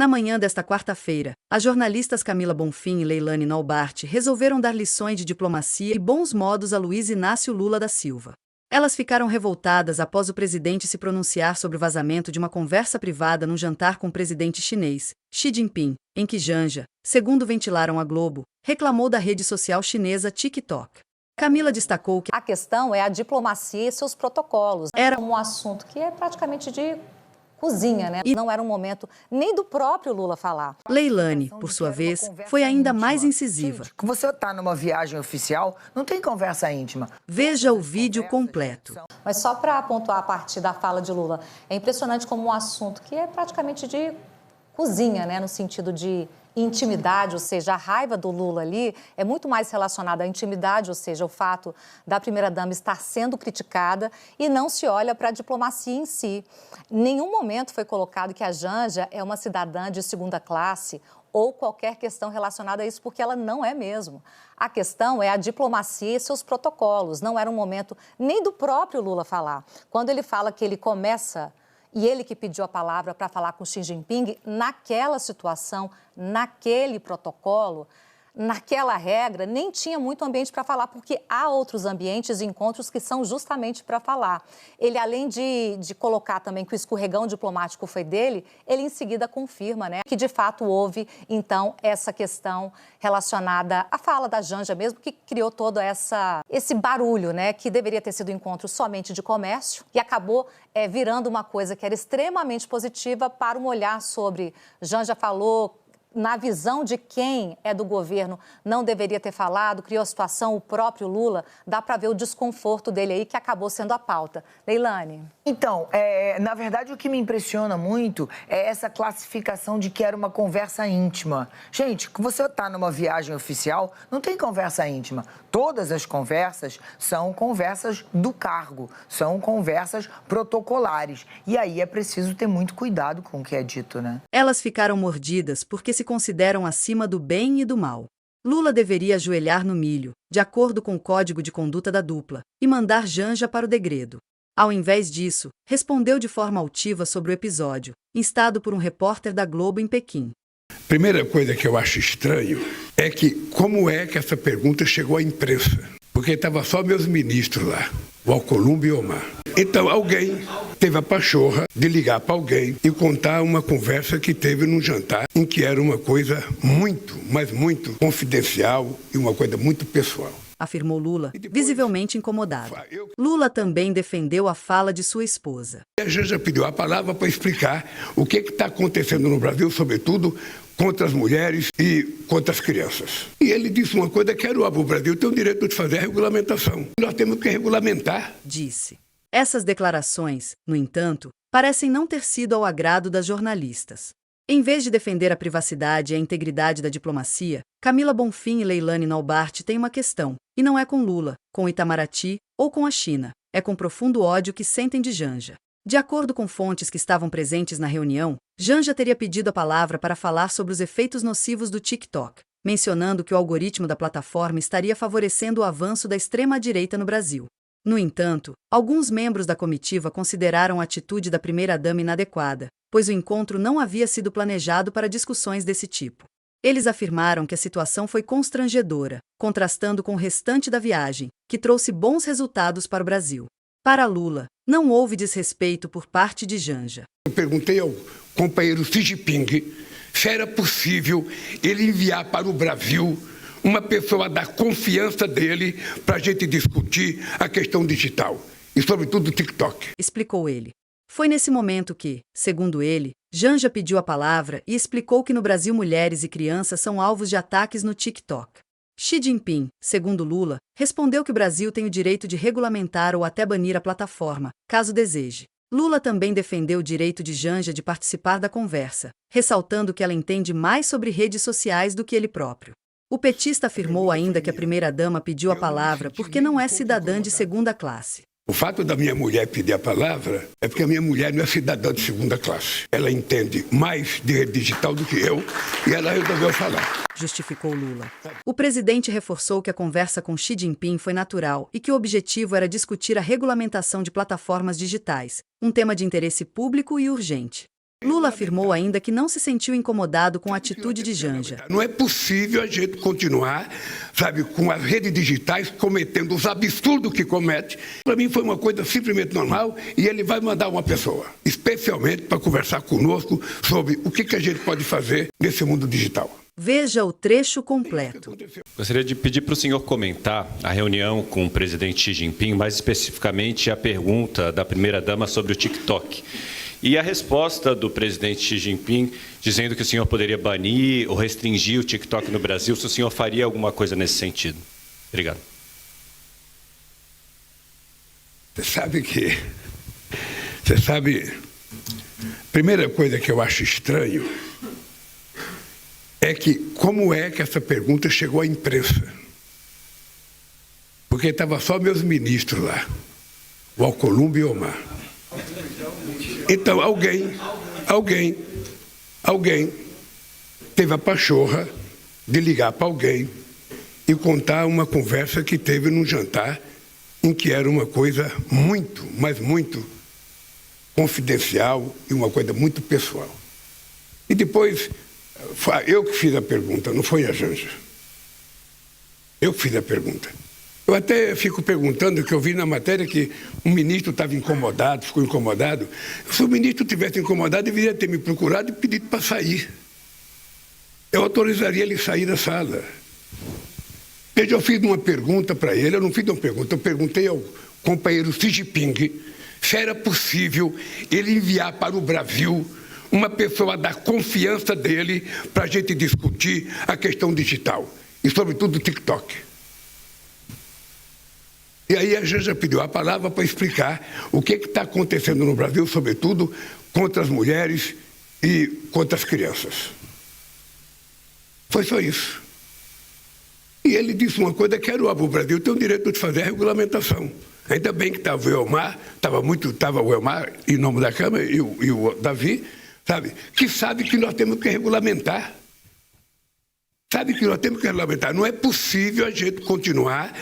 Na manhã desta quarta-feira, as jornalistas Camila Bonfim e Leilane Naubart resolveram dar lições de diplomacia e bons modos a Luiz Inácio Lula da Silva. Elas ficaram revoltadas após o presidente se pronunciar sobre o vazamento de uma conversa privada num jantar com o presidente chinês, Xi Jinping, em que Janja, segundo ventilaram a Globo, reclamou da rede social chinesa TikTok. Camila destacou que a questão é a diplomacia e seus protocolos. Era um assunto que é praticamente de cozinha, né? E não era um momento nem do próprio Lula falar. Leilane, por sua vez, foi ainda mais incisiva. Gente, você está numa viagem oficial, não tem conversa íntima. Veja o vídeo completo. Mas só para pontuar a partir da fala de Lula, é impressionante como um assunto que é praticamente de cozinha, né? No sentido de intimidade, ou seja, a raiva do Lula ali é muito mais relacionada à intimidade, ou seja, o fato da primeira-dama estar sendo criticada e não se olha para a diplomacia em si. Em nenhum momento foi colocado que a Janja é uma cidadã de segunda classe ou qualquer questão relacionada a isso, porque ela não é mesmo. A questão é a diplomacia e seus protocolos. Não era um momento nem do próprio Lula falar. Quando ele fala que ele começa... E ele que pediu a palavra para falar com Xi Jinping, naquela situação, naquele protocolo, naquela regra, nem tinha muito ambiente para falar, porque há outros ambientes e encontros que são justamente para falar. Ele, além de colocar também que o escorregão diplomático foi dele, ele em seguida confirma, né, que de fato houve, então, essa questão relacionada à fala da Janja mesmo, que criou todo esse barulho, né, que deveria ter sido um encontro somente de comércio e acabou virando uma coisa que era extremamente positiva para um olhar sobre Janja falou, na visão de quem é do governo, não deveria ter falado, criou a situação, o próprio Lula, dá para ver o desconforto dele aí, que acabou sendo a pauta. Leilane. Então, na verdade, o que me impressiona muito é essa classificação de que era uma conversa íntima. Gente, você está numa viagem oficial, não tem conversa íntima. Todas as conversas são conversas do cargo, são conversas protocolares. E aí é preciso ter muito cuidado com o que é dito, né? Elas ficaram mordidas porque se consideram acima do bem e do mal. Lula deveria ajoelhar no milho, de acordo com o código de conduta da dupla, e mandar Janja para o degredo. Ao invés disso, respondeu de forma altiva sobre o episódio, instado por um repórter da Globo em Pequim. Primeira coisa que eu acho estranho é que como é que essa pergunta chegou à imprensa? Porque estava só meus ministros lá, o Alcolumbre e o Omar. Então alguém teve a pachorra de ligar para alguém e contar uma conversa que teve num jantar em que era uma coisa muito, mas muito confidencial e uma coisa muito pessoal. Afirmou Lula, visivelmente incomodado. Lula também defendeu a fala de sua esposa. A Janja pediu a palavra para explicar o que está acontecendo no Brasil, sobretudo contra as mulheres e contra as crianças. E ele disse uma coisa que era o Brasil tem o direito de fazer a regulamentação. Nós temos que regulamentar. Disse. Essas declarações, no entanto, parecem não ter sido ao agrado das jornalistas. Em vez de defender a privacidade e a integridade da diplomacia, Camila Bonfim e Leilane Naubart têm uma questão, e não é com Lula, com Itamaraty ou com a China, é com profundo ódio que sentem de Janja. De acordo com fontes que estavam presentes na reunião, Janja teria pedido a palavra para falar sobre os efeitos nocivos do TikTok, mencionando que o algoritmo da plataforma estaria favorecendo o avanço da extrema-direita no Brasil. No entanto, alguns membros da comitiva consideraram a atitude da primeira-dama inadequada, pois o encontro não havia sido planejado para discussões desse tipo. Eles afirmaram que a situação foi constrangedora, contrastando com o restante da viagem, que trouxe bons resultados para o Brasil. Para Lula, não houve desrespeito por parte de Janja. Eu perguntei ao companheiro Xi Jinping se era possível ele enviar para o Brasil uma pessoa da confiança dele para a gente discutir a questão digital e, sobretudo, o TikTok. Explicou ele. Foi nesse momento que, segundo ele, Janja pediu a palavra e explicou que no Brasil mulheres e crianças são alvos de ataques no TikTok. Xi Jinping, segundo Lula, respondeu que o Brasil tem o direito de regulamentar ou até banir a plataforma, caso deseje. Lula também defendeu o direito de Janja de participar da conversa, ressaltando que ela entende mais sobre redes sociais do que ele próprio. O petista afirmou ainda que a primeira-dama pediu a palavra porque não é cidadã de segunda classe. O fato da minha mulher pedir a palavra é porque a minha mulher não é cidadã de segunda classe. Ela entende mais de rede digital do que eu e ela resolveu falar. Justificou Lula. O presidente reforçou que a conversa com Xi Jinping foi natural e que o objetivo era discutir a regulamentação de plataformas digitais, um tema de interesse público e urgente. Lula afirmou ainda que não se sentiu incomodado com a atitude de Janja. Não é possível a gente continuar, sabe, com as redes digitais cometendo os absurdos que comete. Para mim foi uma coisa simplesmente normal e ele vai mandar uma pessoa, especialmente para conversar conosco sobre o que a gente pode fazer nesse mundo digital. Veja o trecho completo. Gostaria de pedir para o senhor comentar a reunião com o presidente Xi Jinping, mais especificamente a pergunta da primeira-dama sobre o TikTok. E a resposta do presidente Xi Jinping dizendo que o senhor poderia banir ou restringir o TikTok no Brasil, se o senhor faria alguma coisa nesse sentido. Obrigado. Você sabe, a primeira coisa que eu acho estranho é que como é que essa pergunta chegou à imprensa? Porque estava só meus ministros lá, o Alcolumbre e o Omar. Então alguém teve a pachorra de ligar para alguém e contar uma conversa que teve num jantar em que era uma coisa muito, mas muito confidencial e uma coisa muito pessoal. E depois, eu que fiz a pergunta, não foi a Janja. Eu que fiz a pergunta. Eu até fico perguntando, que eu vi na matéria que um ministro estava incomodado, ficou incomodado. Se o ministro tivesse incomodado, deveria ter me procurado e pedido para sair. Eu autorizaria ele a sair da sala. Veja, eu fiz uma pergunta para ele, eu não fiz uma pergunta, eu perguntei ao companheiro Xi Jinping se era possível ele enviar para o Brasil uma pessoa da confiança dele para a gente discutir a questão digital e, sobretudo, o TikTok. E aí a Janja pediu a palavra para explicar o que está acontecendo no Brasil, sobretudo contra as mulheres e contra as crianças. Foi só isso. E ele disse uma coisa que era o Brasil tem o direito de fazer a regulamentação. Ainda bem que estava o Elmar, estava o Elmar em nome da Câmara e o Davi, que sabe que nós temos que regulamentar. Sabe que nós temos que regulamentar. Não é possível a gente continuar,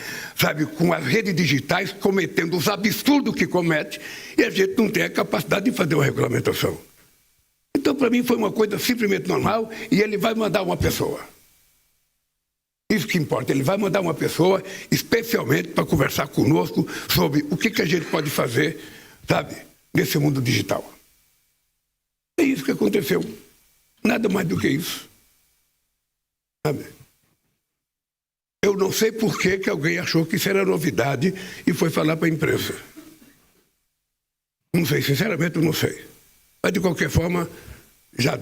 com as redes digitais cometendo os absurdos que comete e a gente não tem a capacidade de fazer uma regulamentação. Então, para mim, foi uma coisa simplesmente normal e ele vai mandar uma pessoa. Isso que importa, ele vai mandar uma pessoa especialmente para conversar conosco sobre o que a gente pode fazer, nesse mundo digital. É isso que aconteceu. Nada mais do que isso. Eu não sei por que alguém achou que isso era novidade e foi falar para a imprensa. Não sei, sinceramente eu não sei. Mas de qualquer forma, já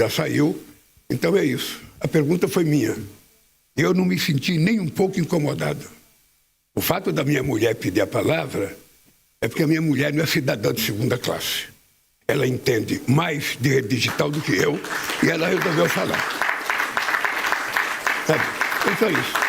saiu, então é isso. A pergunta foi minha. Eu não me senti nem um pouco incomodado. O fato da minha mulher pedir a palavra é porque a minha mulher não é cidadã de segunda classe. Ela entende mais de rede digital do que eu e ela resolveu falar. É só isso.